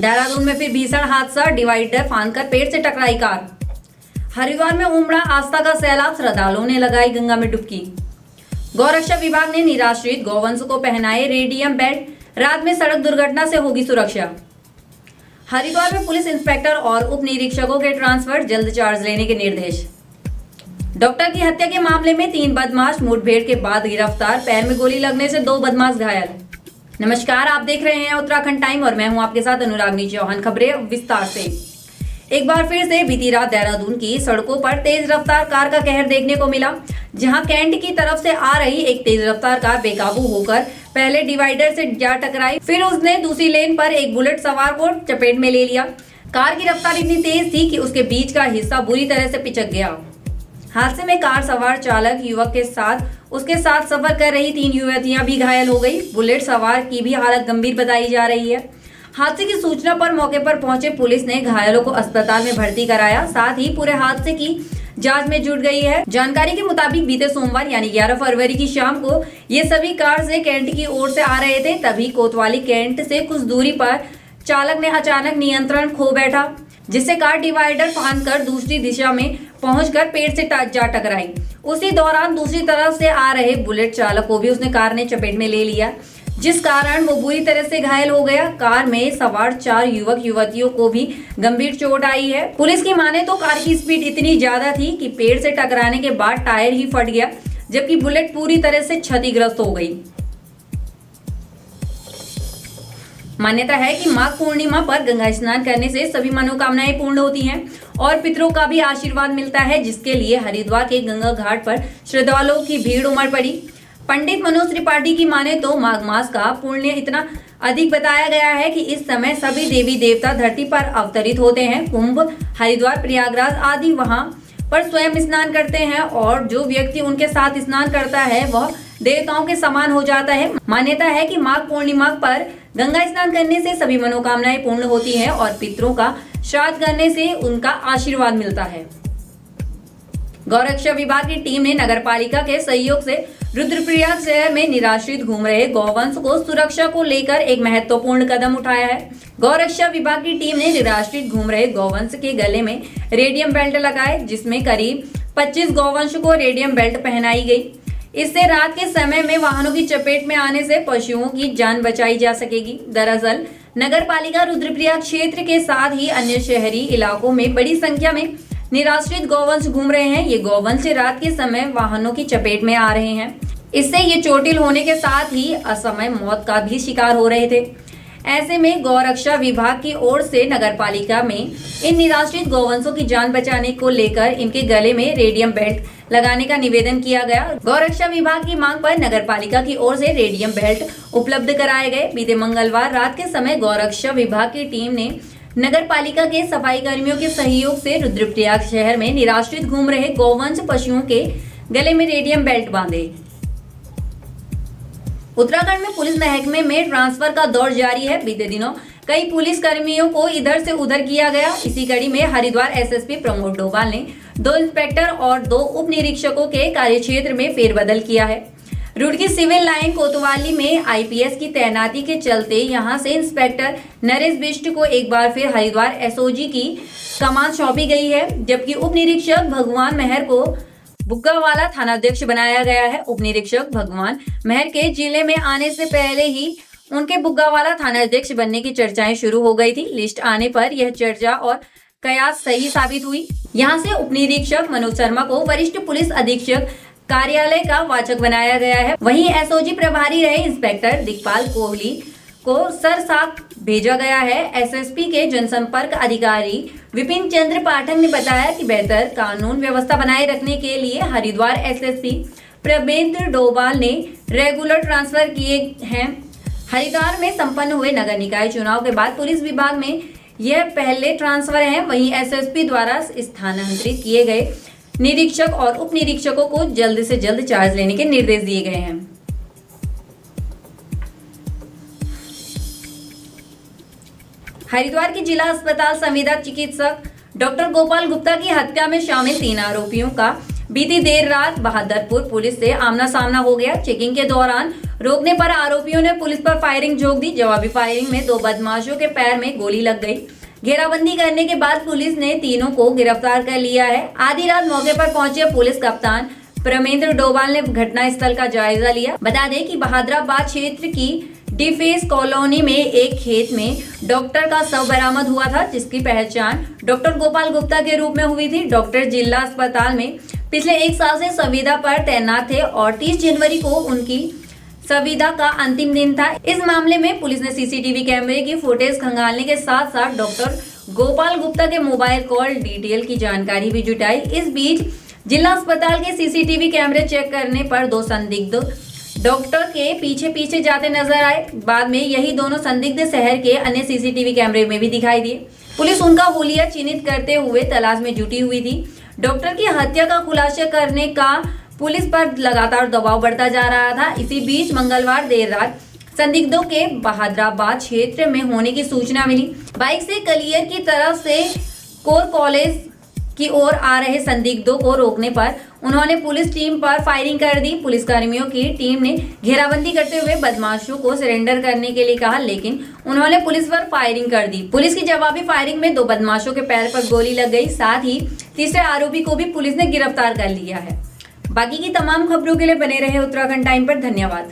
देहरादून में फिर भीषण हादसा, डिवाइडर फांदकर पेड़ से टकराई कार। हरिद्वार में उमड़ा आस्था का सैलाब, श्रद्धालुओं ने लगाई गंगा में डुबकी। गौरक्षा विभाग ने निराश्रित गौवंश को पहनाए रेडियम बेल्ट, रात में सड़क दुर्घटना से होगी सुरक्षा। हरिद्वार में पुलिस इंस्पेक्टर और उप निरीक्षकों के ट्रांसफर, जल्द चार्ज लेने के निर्देश। डॉक्टर की हत्या के मामले में 3 बदमाश मुठभेड़ के बाद गिरफ्तार, पैर में गोली लगने से 2 बदमाश घायल। नमस्कार, आप देख रहे हैं उत्तराखंड टाइम और मैं हूं आपके साथ अनुरागनी चौहान। खबरें विस्तार से। एक बार फिर से बीती रात देहरादून की सड़कों पर तेज रफ्तार कार का कहर देखने को मिला, जहां कैंट की तरफ से आ रही एक तेज रफ्तार कार बेकाबू होकर पहले डिवाइडर से जा टकराई, फिर उसने दूसरी लेन पर एक बुलेट सवार को चपेट में ले लिया। कार की रफ्तार इतनी तेज थी कि उसके बीच का हिस्सा बुरी तरह से पिचक गया। हादसे में कार सवार चालक युवक के साथ उसके साथ सफर कर रही 3 युवतियां भी घायल हो गई। बुलेट सवार की भी हालत गंभीर बताई जा रही है। हादसे की सूचना पर मौके पर पहुंचे पुलिस ने घायलों को अस्पताल में भर्ती कराया, साथ ही पूरे हादसे की जांच में जुट गई है। जानकारी के मुताबिक बीते सोमवार यानी 11 फरवरी की शाम को ये सभी कार से कैंट की ओर से आ रहे थे। तभी कोतवाली कैंट से कुछ दूरी पर चालक ने अचानक नियंत्रण खो बैठा, जिससे कार डिवाइडर फांदकर दूसरी दिशा में पहुंचकर पेड़ से जा टकराई। उसी दौरान दूसरी तरफ से आ रहे बुलेट चालक को भी उसने कार ने चपेट में ले लिया, जिस कारण वो बुरी तरह से घायल हो गया। कार में सवार 4 युवक युवतियों को भी गंभीर चोट आई है। पुलिस की माने तो कार की स्पीड इतनी ज्यादा थी कि पेड़ से टकराने के बाद टायर ही फट गया, जबकि बुलेट पूरी तरह से क्षतिग्रस्त हो गई। मान्यता है कि माघ पूर्णिमा पर गंगा स्नान करने से सभी मनोकामनाएं पूर्ण होती हैं और पितरों का भी आशीर्वाद मिलता है, जिसके लिए हरिद्वार के गंगा घाट पर श्रद्धालुओं की भीड़ उमड़ पड़ी। पंडित मनोज त्रिपाठी की माने तो माघ मास का पुण्य इतना अधिक बताया गया है कि इस समय सभी देवी देवता धरती पर अवतरित होते हैं। कुंभ, हरिद्वार, प्रयागराज आदि वहां पर स्वयं स्नान करते हैं और जो व्यक्ति उनके साथ स्नान करता है वह देवताओं के समान हो जाता है। मान्यता है कि माघ पूर्णिमा पर गंगा स्नान करने से सभी मनोकामनाएं पूर्ण होती हैं और पितरों का श्राद्ध करने से उनका आशीर्वाद मिलता है। गौरक्षा विभाग की टीम ने नगर पालिका के सहयोग से रुद्रप्रयाग शहर में निराश्रित घूम रहे गौवंश को सुरक्षा को लेकर एक महत्वपूर्ण कदम उठाया है। गौरक्षा विभाग की टीम ने निराश्रित घूम रहे गौवंश के गले में रेडियम बेल्ट लगाए, जिसमें करीब 25 गौवंश को रेडियम बेल्ट पहनाई गई। इससे रात के समय में वाहनों की चपेट में आने से पशुओं की जान बचाई जा सकेगी। दरअसल नगर पालिका रुद्रप्रयाग क्षेत्र के साथ ही अन्य शहरी इलाकों में बड़ी संख्या में निराश्रित गौवंश घूम रहे हैं। ये गौवंश रात के समय वाहनों की चपेट में आ रहे हैं। इससे ये चोटिल होने के साथ ही असमय मौत का भी शिकार हो रहे थे। ऐसे में गौरक्षा विभाग की ओर से नगर पालिका में इन निराश्रित गौवंशों की जान बचाने को लेकर इनके गले में रेडियम बेल्ट लगाने का निवेदन किया गया। गौरक्षा विभाग की मांग पर नगर पालिका की ओर से रेडियम बेल्ट उपलब्ध कराए गए। बीते मंगलवार रात के समय गौरक्षा विभाग की टीम ने नगर पालिका के सफाई कर्मियों के सहयोग से रुद्रप्रयाग शहर में निराश्रित घूम रहे गौवंश पशुओं के गले में रेडियम बेल्ट बांधे। उत्तराखंड में पुलिस महकमे में ट्रांसफर का दौर जारी है। बीते दिनों कई पुलिस कर्मियों को इधर से उधर किया गया। इसी कड़ी में हरिद्वार एसएसपी प्रमोद डोभाल ने 2 इंस्पेक्टर और 2 उप निरीक्षकों के कार्यक्षेत्र में फेरबदल किया है। रुड़की सिविल लाइन कोतवाली में आईपीएस की तैनाती के चलते यहां से इंस्पेक्टर नरेश बिष्ट को एक बार फिर हरिद्वार एसओजी की कमान सौंपी गई है, जबकि उप निरीक्षक भगवान मेहर को बुग्गावाला थानाध्यक्ष बनाया गया है। उप निरीक्षक भगवान मेहर के जिले में आने से पहले ही उनके बुग्गावाला थानाध्यक्ष बनने की चर्चाएं शुरू हो गई थी। लिस्ट आने पर यह चर्चा और कयास सही साबित हुई। यहां से उप निरीक्षक मनोज शर्मा को वरिष्ठ पुलिस अधीक्षक कार्यालय का वाचक बनाया गया है। वहीं एसओजी प्रभारी रहे इंस्पेक्टर दिग्पाल कोहली को सरसाक भेजा गया है। एसएसपी के जनसंपर्क अधिकारी विपिन चंद्र पाठक ने बताया कि बेहतर कानून व्यवस्था बनाए रखने के लिए हरिद्वार एसएसपी प्रमेंद्र डोभाल ने रेगुलर ट्रांसफर किए हैं। हरिद्वार में संपन्न हुए नगर निकाय चुनाव के बाद पुलिस विभाग में यह पहले ट्रांसफर है। वहीं एसएसपी द्वारा स्थानांतरित किए गए निरीक्षक और उप निरीक्षकों को जल्द से जल्द चार्ज लेने के निर्देश दिए गए हैं। हरिद्वार के जिला अस्पताल संविदा चिकित्सक डॉक्टर गोपाल गुप्ता की हत्या में शामिल 3 आरोपियों का बीती देर रात बहादुरपुर पुलिस से आमना सामना हो गया। चेकिंग के दौरान रोकने पर आरोपियों ने पुलिस पर फायरिंग झोंक दी। जवाबी फायरिंग में 2 बदमाशों के पैर में गोली लग गई। घेराबंदी करने के बाद पुलिस ने तीनों को गिरफ्तार कर लिया है। आधी रात मौके पर पहुंचे पुलिस कप्तान प्रमेंद्र डोभाल ने घटनास्थल का जायजा लिया। बता दें कि बहादुराबाद क्षेत्र की डिफेंस कॉलोनी में एक खेत में डॉक्टर का शव बरामद हुआ था, जिसकी पहचान डॉक्टर गोपाल गुप्ता के रूप में हुई थी। डॉक्टर जिला अस्पताल में पिछले 1 साल से संविदा पर तैनात थे और 30 जनवरी को उनकी संविदा का अंतिम दिन था। इस मामले में पुलिस ने सीसीटीवी कैमरे की फुटेज खंगालने के साथ साथ डॉक्टर गोपाल गुप्ता के मोबाइल कॉल डिटेल की जानकारी भी जुटाई। इस बीच जिला अस्पताल के सीसीटीवी कैमरे चेक करने पर 2 संदिग्ध डॉक्टर के पीछे जाते नजर आए। बाद में यही दोनों संदिग्ध शहर के अन्य सीसीटीवी कैमरे में भी दिखाई दिए। पुलिस उनका हुलिया चिन्हित करते हुए तलाश में जुटी हुई थी। डॉक्टर की हत्या का खुलासा करने का पुलिस पर लगातार दबाव बढ़ता जा रहा था। इसी बीच मंगलवार देर रात संदिग्धों के बहादुराबाद क्षेत्र में होने की सूचना मिली। बाइक से कलियर की तरफ से कोर कॉलेज की ओर आ रहे संदिग्धों को रोकने पर उन्होंने पुलिस टीम पर फायरिंग कर दी। पुलिसकर्मियों की टीम ने घेराबंदी करते हुए बदमाशों को सरेंडर करने के लिए कहा, लेकिन उन्होंने पुलिस पर फायरिंग कर दी। पुलिस की जवाबी फायरिंग में 2 बदमाशों के पैर पर गोली लग गई। साथ ही तीसरे आरोपी को भी पुलिस ने गिरफ्तार कर लिया है। बाकी की तमाम खबरों के लिए बने रहे उत्तराखंड टाइम पर। धन्यवाद।